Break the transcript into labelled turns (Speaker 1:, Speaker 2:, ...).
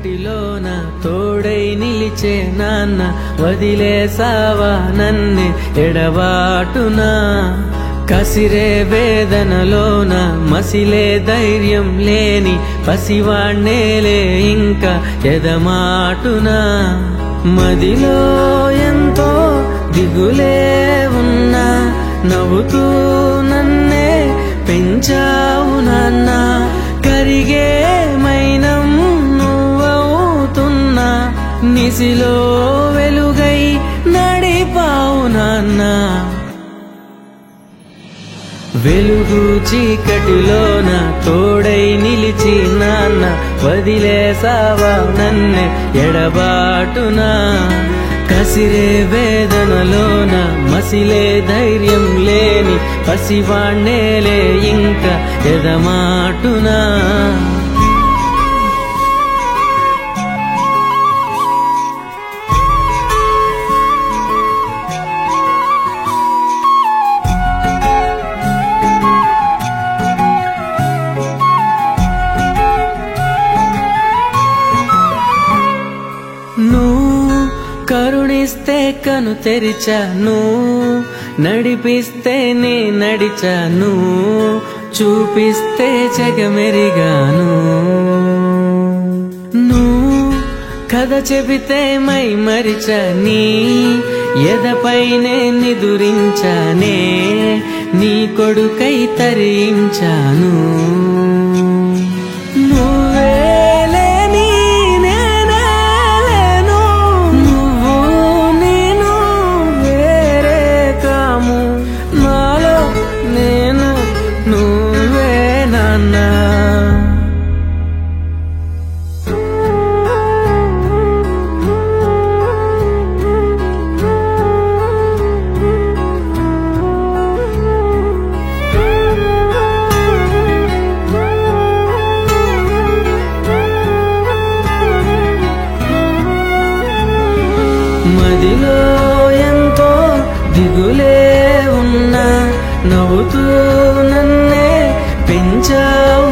Speaker 1: చీకటిలోన తోడై నిలిచే నాన్న వదిలేసావా నన్నే ఎడబాటునా కసిరే వేదనలోన మసిలే ధైర్యం లేని పసివాణ్ణేలే ఇంకా ఎదమాటునా మదిలో ఎంతో దిగులే ఉన్నా నవ్వుతూ నన్నే పెంచావు నాన్న కరిగే మైనం నువ్వవుతున్నా నిసిలో వెలుగై నడిపావు నాన్న వెలుగు చీకటిలోన తోడై నిలిచి నాన్న వదిలేసావా నన్నే ఎడబాటునా కసిరే వేదనలోన మసిలే ధైర్యం లేని పసివాణ్ణేలే ఇంకా ఎదమాటునా కరుణిస్తే కను తెరిచాను నడిపిస్తే నే నడిచాను చూపిస్తే జగమెరిగాను నువ్వు కథ చెబితే మై మరిచని ఎదపైనే నిదురించానే నీ కొడుకై తరించాను మదిలో ఎంతో దిగులే ఉన్నా నవ్వుతూ నన్నే పెంచావు